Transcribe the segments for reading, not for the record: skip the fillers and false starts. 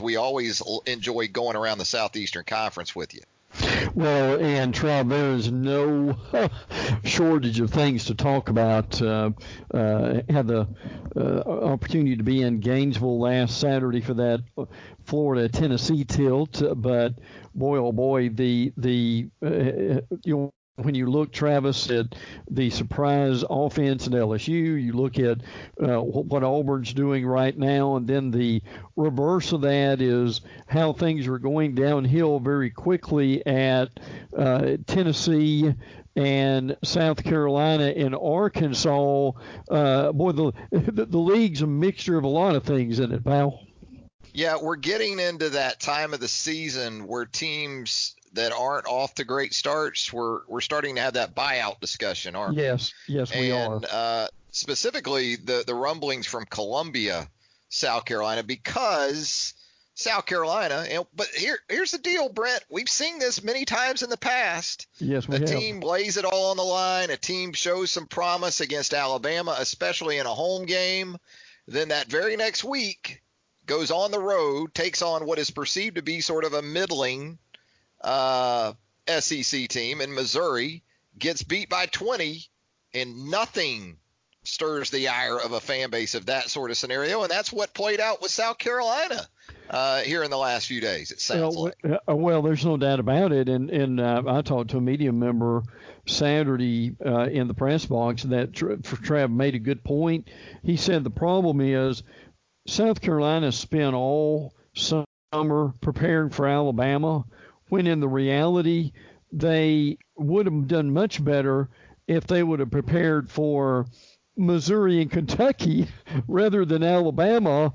we always enjoy going around the Southeastern Conference with you. Well, and Trav, there is no shortage of things to talk about. Had the opportunity to be in Gainesville last Saturday for that Florida-Tennessee tilt, but boy, oh boy, when you look, Travis, at the surprise offense at LSU, you look at what Auburn's doing right now, and then the reverse of that is how things are going downhill very quickly at Tennessee and South Carolina and Arkansas. Boy, the league's a mixture of a lot of things in it, pal. Yeah, we're getting into that time of the season where teams that aren't off to great starts, we're starting to have that buyout discussion, aren't we? Yes, we are. And specifically the rumblings from Columbia, South Carolina, because South Carolina, but here's the deal, Brent. We've seen this many times in the past. Yes, we have. A team lays it all on the line. A team shows some promise against Alabama, especially in a home game. Then that very next week goes on the road, takes on what is perceived to be sort of a middling SEC team in Missouri, gets beat by 20, and nothing stirs the ire of a fan base of that sort of scenario. And that's what played out with South Carolina here in the last few days, it sounds like. Well, there's no doubt about it. And I talked to a media member Saturday in the press box that Trav made a good point. He said the problem is South Carolina spent all summer preparing for Alabama, when in the reality they would have done much better if they would have prepared for Missouri and Kentucky rather than Alabama,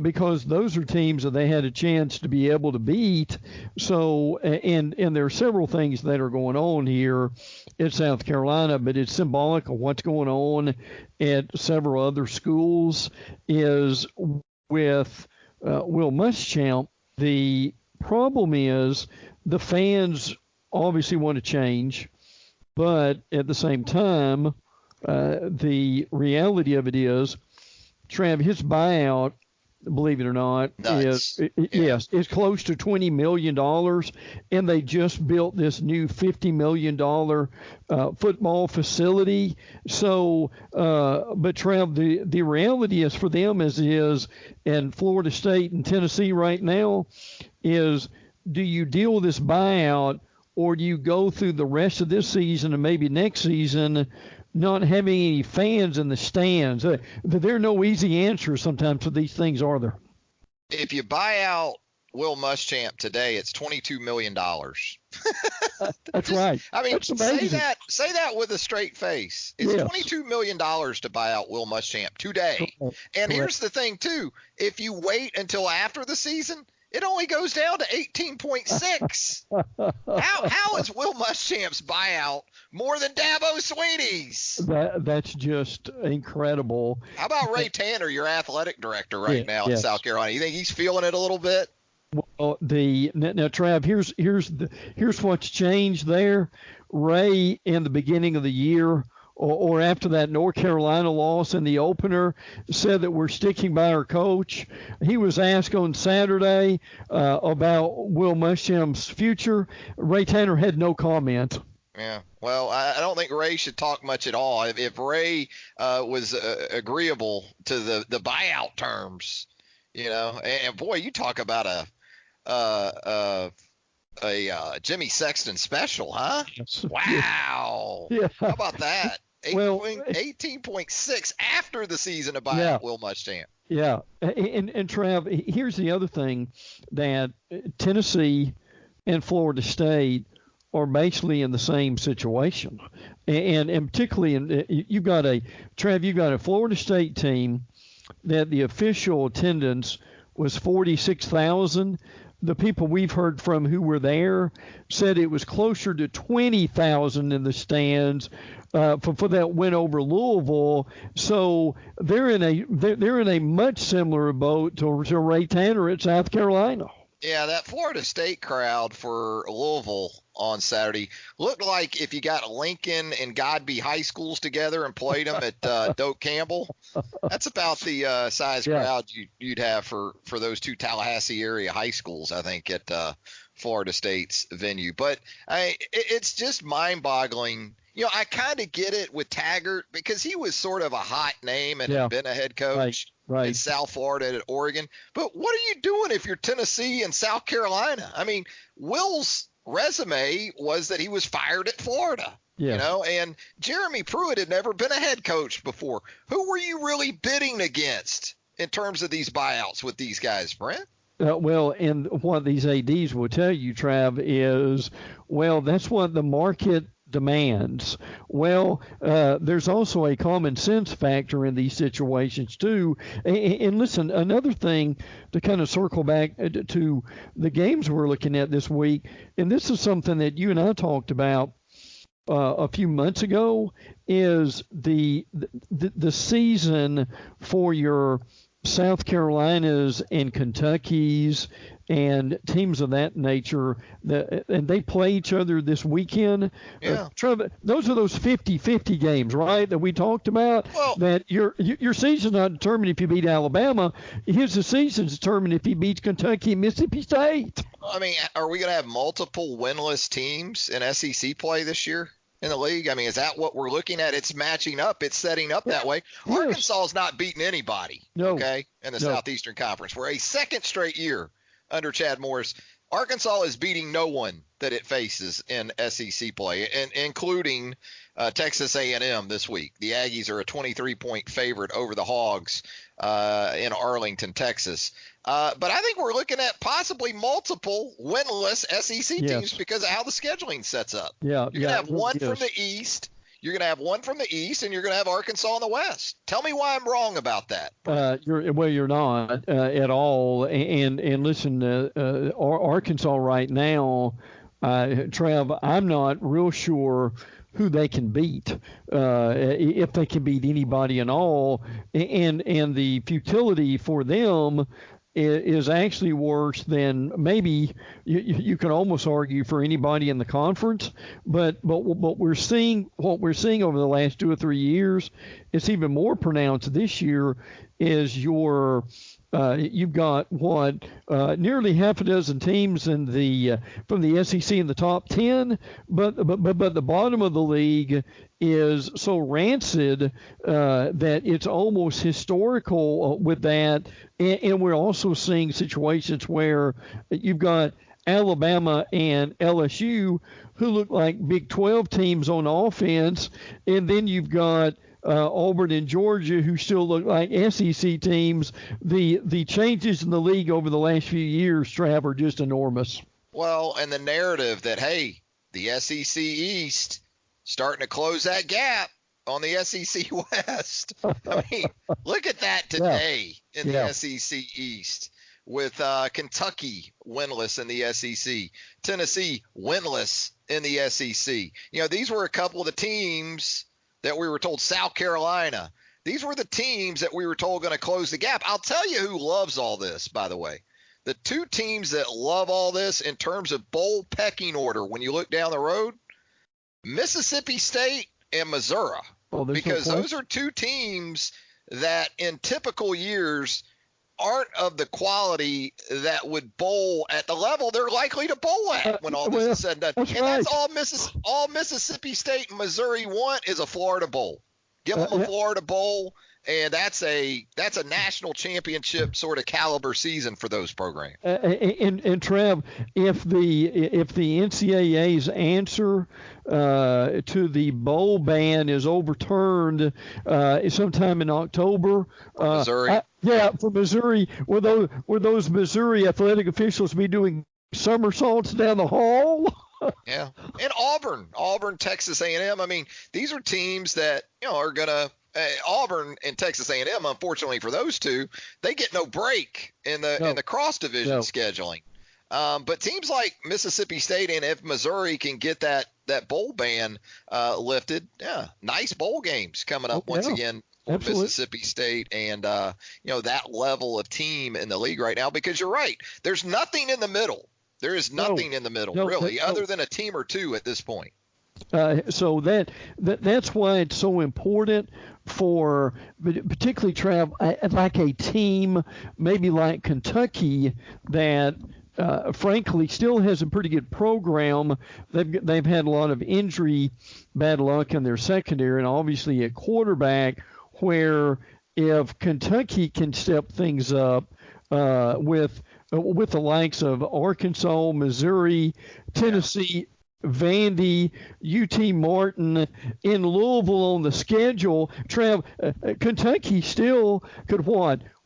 because those are teams that they had a chance to be able to beat. So, and there are several things that are going on here in South Carolina, but it's symbolic of what's going on at several other schools. Is with Will Muschamp, the problem is the fans obviously want to change, but at the same time, the reality of it is, Trav, his buyout, believe it or not, is close to $20 million, and they just built this new $50 million football facility. So, but Trav, the reality is for them is in Florida State and Tennessee right now is, do you deal with this buyout, or do you go through the rest of this season and maybe next season not having any fans in the stands? There are no easy answers sometimes to these things, are there? If you buy out Will Muschamp today, it's $22 million. That's right. I mean, say that with a straight face. It's $22 million to buy out Will Muschamp today. And here's the thing, too. If you wait until after the season, it only goes down to 18.6. How is Will Muschamp's buyout more than Dabo Swinney's? That's just incredible. How about Ray Tanner, your athletic director now in South Carolina? You think he's feeling it a little bit? Well, now Trav, here's what's changed there. Ray, in the beginning of the year, or after that North Carolina loss in the opener, said that we're sticking by our coach. He was asked on Saturday about Will Muschamp's future. Ray Tanner had no comment. Yeah, well, I don't think Ray should talk much at all. If Ray was agreeable to the buyout terms, and boy, you talk about a Jimmy Sexton special, huh? Yes. Wow. Yeah. How about that? 18.6 after the season to buy out Will Muschamp. Yeah. And Trav, here's the other thing, that Tennessee and Florida State are basically in the same situation. And particularly you've got a Florida State team that the official attendance was 46,000. The people we've heard from who were there said it was closer to 20,000 in the stands for that win over Louisville. So they're in a much similar boat to Ray Tanner at South Carolina. Yeah, that Florida State crowd for Louisville on Saturday. Looked like if you got Lincoln and Godby high schools together and played them at Doak Campbell, that's about the size crowd you'd have for those two Tallahassee area high schools, I think, at Florida State's venue. But it's just mind-boggling. I kind of get it with Taggart because he was sort of a hot name and had been a head coach in South Florida and at Oregon. But what are you doing if you're Tennessee and South Carolina? I mean, Will's resume was that he was fired at Florida. And Jeremy Pruitt had never been a head coach before. Who were you really bidding against in terms of these buyouts with these guys, Brent? Well, and what these ADs will tell you, Trav, is, that's what the market demands. There's also a common sense factor in these situations too. And listen, another thing to kind of circle back to the games we're looking at this week, and this is something that you and I talked about a few months ago, is the season for your South Carolinas and Kentuckys and teams of that nature, and they play each other this weekend. Trevor, those are those 50-50 games, right, that we talked about, that your season's not determined if you beat Alabama. His season's determined if he beats Kentucky and Mississippi State. I mean, are we going to have multiple winless teams in SEC play this year in the league? I mean, is that what we're looking at? It's matching up. It's setting up that way. Yes. Arkansas is not beating anybody, in the Southeastern Conference. For a second straight year under Chad Morris, Arkansas is beating no one that it faces in SEC play, including Texas A&M this week. The Aggies are a 23-point favorite over the Hogs in Arlington, Texas. But I think we're looking at possibly multiple winless SEC teams because of how the scheduling sets up. You're going to have one from the East. You're going to have one from the East, and you're going to have Arkansas in the West. Tell me why I'm wrong about that. You're not at all. And listen, Arkansas right now, Trav, I'm not real sure who they can beat, if they can beat anybody at all. And the futility for them is actually worse than maybe you can almost argue for anybody in the conference. But what we're seeing over the last 2 or 3 years, it's even more pronounced this year, is you've got nearly half a dozen teams from the SEC in the top 10, but the bottom of the league is so rancid that it's almost historical with that. And we're also seeing situations where you've got Alabama and LSU who look like Big 12 teams on offense, and then you've got Auburn and Georgia who still look like SEC teams. The changes in the league over the last few years, Trav, are just enormous. Well, and the narrative that, hey, the SEC East starting to close that gap on the SEC West. I mean, look at that today in the SEC East with Kentucky winless in the SEC, Tennessee winless in the SEC. These were a couple of the teams that we were told, South Carolina. These were the teams that we were told going to close the gap. I'll tell you who loves all this, by the way. The two teams that love all this in terms of bowl pecking order when you look down the road, Mississippi State and Missouri. Because those are two teams that in typical years aren't of the quality that would bowl at the level they're likely to bowl at when all this is said and done. That's all Mississippi State and Missouri want is a Florida Bowl. Give them a Florida Bowl, and that's a national championship sort of caliber season for those programs. And Trev, if the NCAA's answer to the bowl ban is overturned sometime in October, Missouri. For Missouri, will those Missouri athletic officials be doing somersaults down the hall? Yeah, and Auburn, Texas A&M. I mean, these are teams that are gonna. Auburn and Texas A&M, unfortunately for those two, they get no break in the cross division scheduling. But teams like Mississippi State, and if Missouri can get that bowl ban lifted, nice bowl games coming up once again for Mississippi State and that level of team in the league right now. Because you're right, there's nothing in the middle. There is nothing in the middle, really, other than a team or two at this point. So that's why it's so important for, particularly Trav, like a team maybe like Kentucky that frankly still has a pretty good program. They've had a lot of injury, bad luck in their secondary, and obviously at quarterback, where if Kentucky can step things up with the likes of Arkansas, Missouri, Tennessee, Vandy, UT Martin, in Louisville on the schedule, Trav, Kentucky still could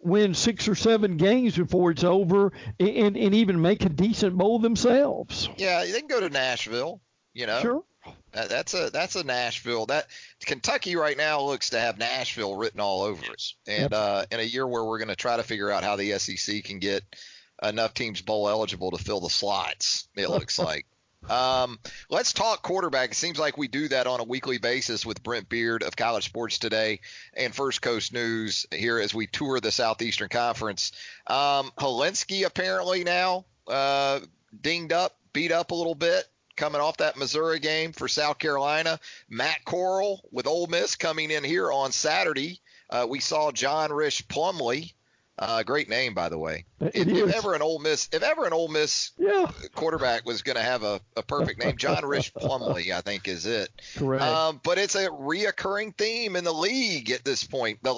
win 6 or 7 games before it's over, and even make a decent bowl themselves. Yeah, they can go to Nashville. Sure. That's a Nashville. That Kentucky right now looks to have Nashville written all over it. And in a year where we're going to try to figure out how the SEC can get enough teams bowl eligible to fill the slots, it looks like. Let's talk quarterback. It seems like we do that on a weekly basis with Brent Beaird of College Sports Today and First Coast News here as we tour the Southeastern Conference. Helinski apparently now dinged up, beat up a little bit, coming off that Missouri game for South Carolina. Matt Corral with Ole Miss coming in here on Saturday. We saw John Rich Plumlee. Great name, by the way. If ever an Ole Miss quarterback was going to have a perfect name, John Rich Plumlee, I think, is it. Correct. But it's a reoccurring theme in the league at this point. The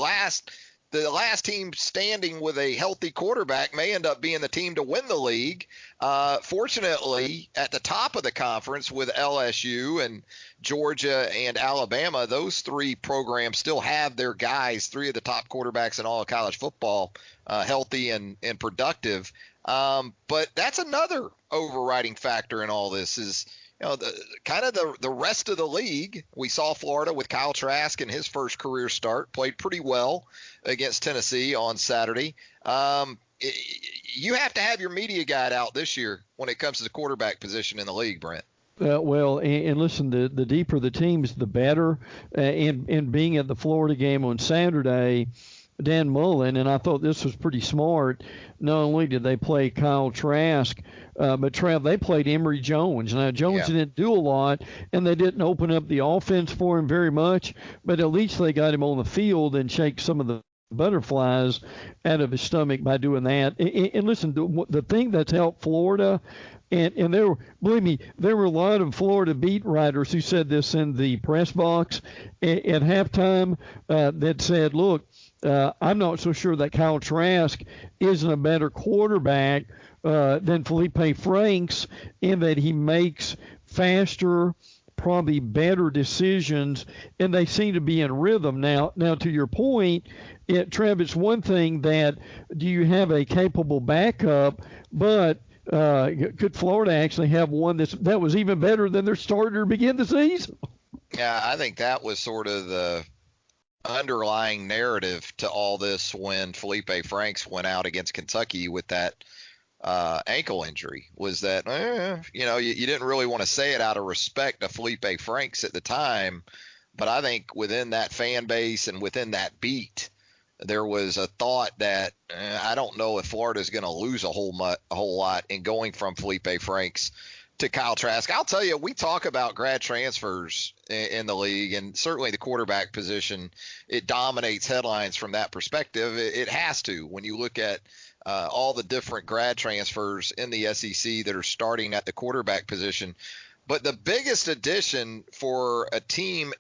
last team standing with a healthy quarterback may end up being the team to win the league. Fortunately, at the top of the conference with LSU and Georgia and Alabama, those 3 programs still have their guys, 3 of the top quarterbacks in all of college football, healthy and productive. But that's another overriding factor in all this is, the rest of the league. We saw Florida with Kyle Trask in his first career start, played pretty well against Tennessee on Saturday. You have to have your media guide out this year when it comes to the quarterback position in the league, Brent. Well, and listen, the deeper the teams, the better. And being at the Florida game on Saturday, Dan Mullen, and I thought this was pretty smart, not only did they play Kyle Trask, but Trav, they played Emory Jones. Now, Jones didn't do a lot, and they didn't open up the offense for him very much, but at least they got him on the field and shake some of the butterflies out of his stomach by doing that. And listen, the thing that's helped Florida, and believe me, there were a lot of Florida beat writers who said this in the press box at halftime that said, look, I'm not so sure that Kyle Trask isn't a better quarterback than Felipe Franks in that he makes faster, probably better decisions, and they seem to be in rhythm. Now to your point, Trev, it's one thing that do you have a capable backup, but could Florida actually have one that was even better than their starter to begin the season? Yeah, I think that was sort of the underlying narrative to all this when Felipe Franks went out against Kentucky with that ankle injury, was that you didn't really want to say it out of respect to Felipe Franks at the time, but I think within that fan base and within that beat, there was a thought that I don't know if Florida's going to lose a whole lot in going from Felipe Franks to Kyle Trask. I'll tell you, we talk about grad transfers in the league, and certainly the quarterback position, it dominates headlines from that perspective. It has to when you look at all the different grad transfers in the SEC that are starting at the quarterback position. But the biggest addition for a team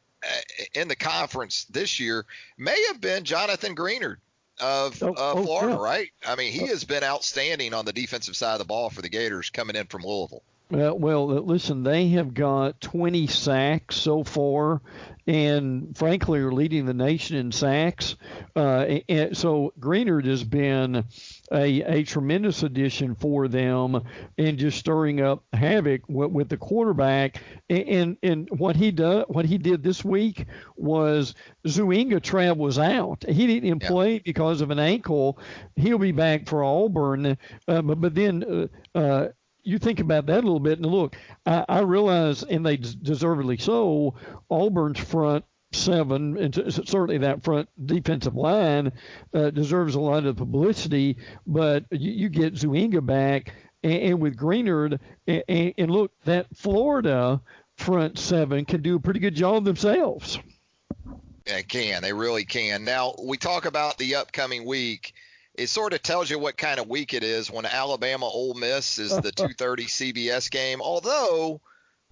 in the conference this year may have been Jonathan Greenard of Florida, yeah. Right? I mean, he has been outstanding on the defensive side of the ball for the Gators coming in from Louisville. Well, listen, they have got 20 sacks so far, and frankly are leading the nation in sacks. And so Greenard has been a tremendous addition for them and just stirring up havoc with the quarterback. And what he did this week was Zuinga Trav was out. He didn't play because of an ankle. He'll be back for Auburn. But then you think about that a little bit, and look, I realize, and they deservedly so, Auburn's front seven, and certainly that front defensive line deserves a lot of publicity, but you get Zuinga back, and with Greenard, and look, that Florida front seven can do a pretty good job themselves. They can. They really can. Now, we talk about the upcoming week. It sort of tells you what kind of week it is when Alabama Ole Miss is the 2:30 CBS game. Although,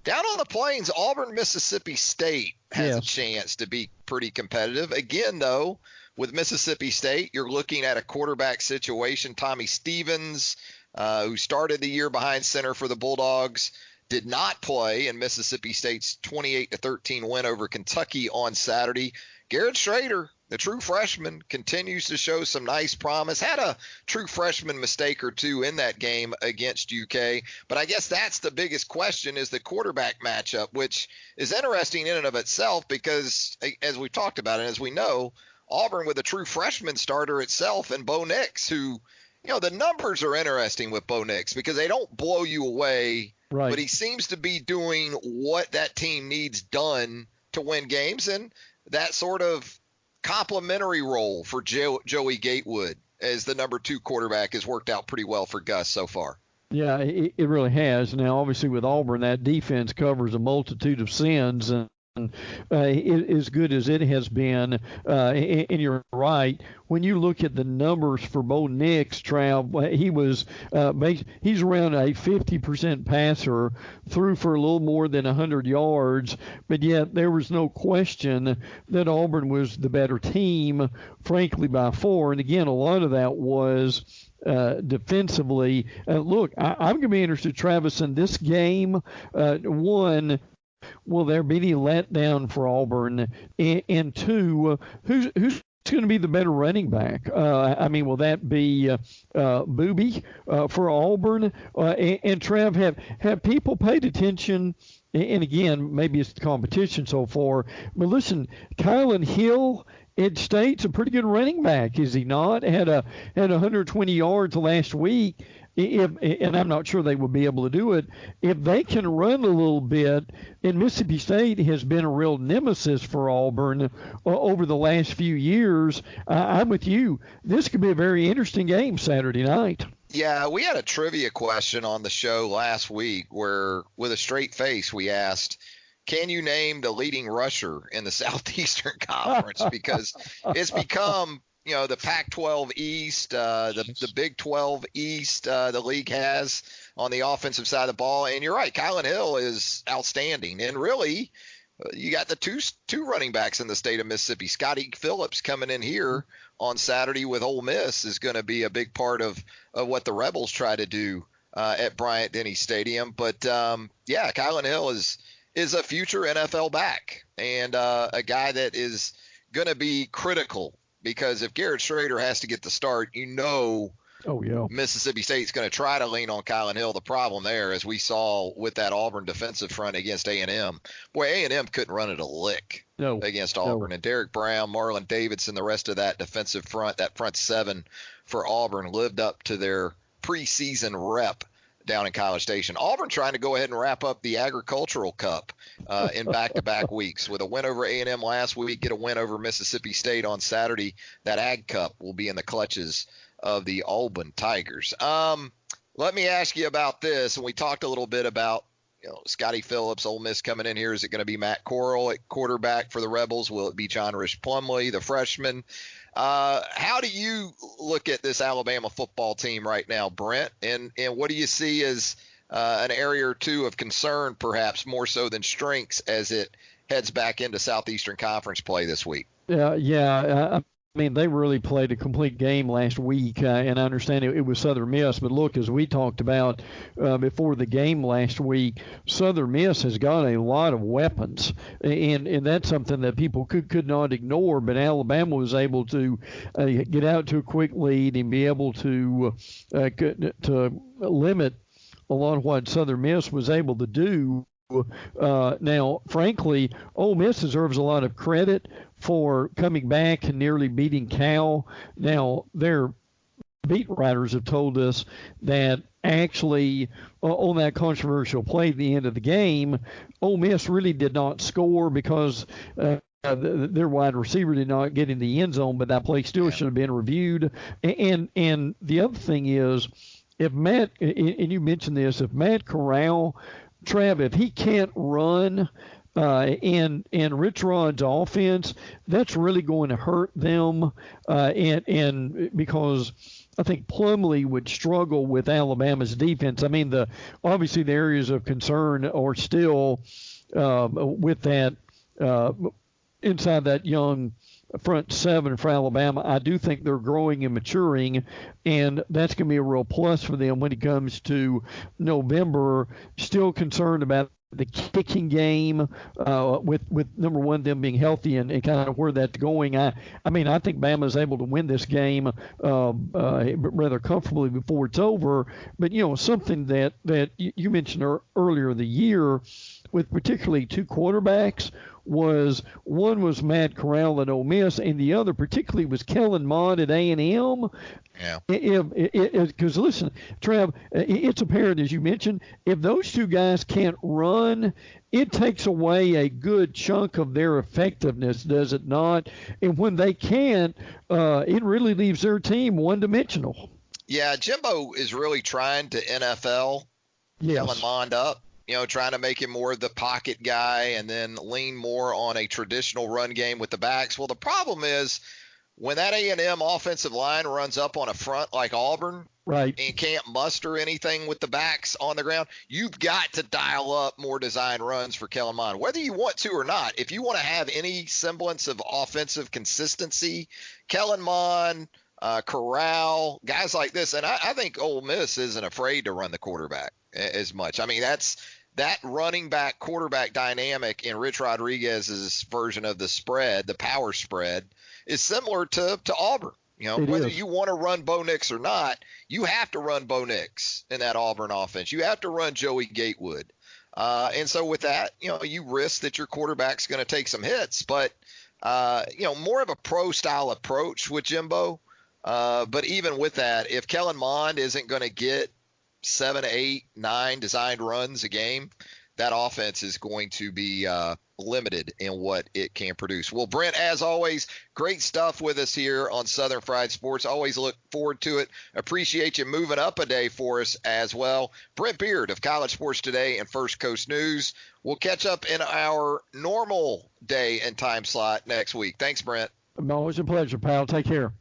down on the plains, Auburn, Mississippi State has a chance to be pretty competitive. Again, though, with Mississippi State, you're looking at a quarterback situation. Tommy Stevens, who started the year behind center for the Bulldogs, did not play in Mississippi State's 28-13 win over Kentucky on Saturday. Garrett Schrader, the true freshman, continues to show some nice promise. Had a true freshman mistake or two in that game against UK. But I guess that's the biggest question, is the quarterback matchup, which is interesting in and of itself because, as we talked about and as we know, Auburn with a true freshman starter itself and Bo Nix, who, the numbers are interesting with Bo Nix because they don't blow you away. Right. But he seems to be doing what that team needs done to win games, and that sort of complimentary role for Joey Gatewood as the number 2 quarterback has worked out pretty well for Gus so far. Yeah, it really has. Now, obviously with Auburn, that defense covers a multitude of sins, and as good as it has been, and you're right, when you look at the numbers for Bo Nix, Trav, he's around a 50% passer, threw for a little more than 100 yards, but yet there was no question that Auburn was the better team, frankly, by 4. And again, a lot of that was defensively. Look, I'm going to be interested, Travis, in this game. One, will there be any letdown for Auburn? And 2, who's going to be the better running back? Will that be Booby for Auburn? And Trev, have people paid attention? And again, maybe it's the competition so far, but listen, Kylan Hill at State's a pretty good running back, is he not? Had 120 yards last week. And I'm not sure they will be able to do it, if they can run a little bit. And Mississippi State has been a real nemesis for Auburn over the last few years. I'm with you. This could be a very interesting game Saturday night. Yeah, we had a trivia question on the show last week where, with a straight face, we asked, can you name the leading rusher in the Southeastern Conference? Because it's become – the Pac-12 East, the Big 12 East, the league has on the offensive side of the ball. And you're right, Kylan Hill is outstanding. And really, you got the two running backs in the state of Mississippi. Scotty Phillips coming in here on Saturday with Ole Miss is going to be a big part of what the Rebels try to do at Bryant-Denny Stadium. But, Kylan Hill is a future NFL back and a guy that is going to be critical. Because if Garrett Schrader has to get the start, Mississippi State's going to try to lean on Kylan Hill. The problem there, as we saw with that Auburn defensive front against A&M, A&M couldn't run it a lick against Auburn. And Derek Brown, Marlon Davidson, the rest of that defensive front, that front 7 for Auburn, lived up to their preseason rep down in College Station. Auburn trying to go ahead and wrap up the Agricultural Cup in back-to-back weeks with a win over A&M last week, get a win over Mississippi State on Saturday. That Ag Cup will be in the clutches of the Auburn Tigers. Let me ask you about this, and we talked a little bit about Scotty Phillips, Ole Miss coming in here. Is it going to be Matt Corral at quarterback for the Rebels? Will it be John Rich Plumlee, the freshman? How do you look at this Alabama football team right now, Brent? And what do you see as an area or two of concern, perhaps more so than strengths, as it heads back into Southeastern Conference play this week? They really played a complete game last week, and I understand it was Southern Miss. But look, as we talked about before the game last week, Southern Miss has got a lot of weapons, and that's something that people could not ignore. But Alabama was able to get out to a quick lead and be able to limit a lot of what Southern Miss was able to do. Now, frankly, Ole Miss deserves a lot of credit for coming back and nearly beating Cal. Now, their beat writers have told us that actually on that controversial play at the end of the game, Ole Miss really did not score because their wide receiver did not get in the end zone, but that play still should have been reviewed. And the other thing is, if Matt, and you mentioned this, if Matt Corral, Trav, if he can't run in Rich Rod's offense, that's really going to hurt them, and because I think Plumlee would struggle with Alabama's defense. I mean, obviously the areas of concern are still with that inside that young front seven for Alabama. I do think they're growing and maturing, and that's going to be a real plus for them when it comes to November. Still concerned about the kicking game with number one, them being healthy and kind of where that's going. I mean, I think Bama's able to win this game rather comfortably before it's over. But, something that you mentioned earlier in the year with particularly two quarterbacks was one was Matt Corral at Ole Miss, and the other particularly was Kellen Mond at A&M. Yeah. Because listen, Trav, it's apparent, as you mentioned, if those two guys can't run, it takes away a good chunk of their effectiveness, does it not? And when they can't, it really leaves their team one-dimensional. Yeah, Jimbo is really trying to NFL Kellen Mond up. Trying to make him more of the pocket guy and then lean more on a traditional run game with the backs. Well, the problem is when that A&M offensive line runs up on a front like Auburn, right, and can't muster anything with the backs on the ground, you've got to dial up more design runs for Kellen Mond, whether you want to or not. If you want to have any semblance of offensive consistency, Kellen Mond, Corral, guys like this, and I think Ole Miss isn't afraid to run the quarterback as much. I mean, that running back quarterback dynamic in Rich Rodriguez's version of the spread, the power spread, is similar to Auburn. Whether you want to run Bo Nix or not, you have to run Bo Nix in that Auburn offense. You have to run Joey Gatewood. And so with that, you risk that your quarterback's going to take some hits, but more of a pro style approach with Jimbo. But even with that, if Kellen Mond isn't going to get 7, 8, 9 designed runs a game, that offense is going to be limited in what it can produce. Well, Brent, as always, great stuff with us here on Southern Fried Sports. Always look forward to it. Appreciate you moving up a day for us as well. Brent Beaird of College Sports Today and First Coast News. We'll catch up in our normal day and time slot next week. Thanks, Brent. Always a pleasure, pal. Take care.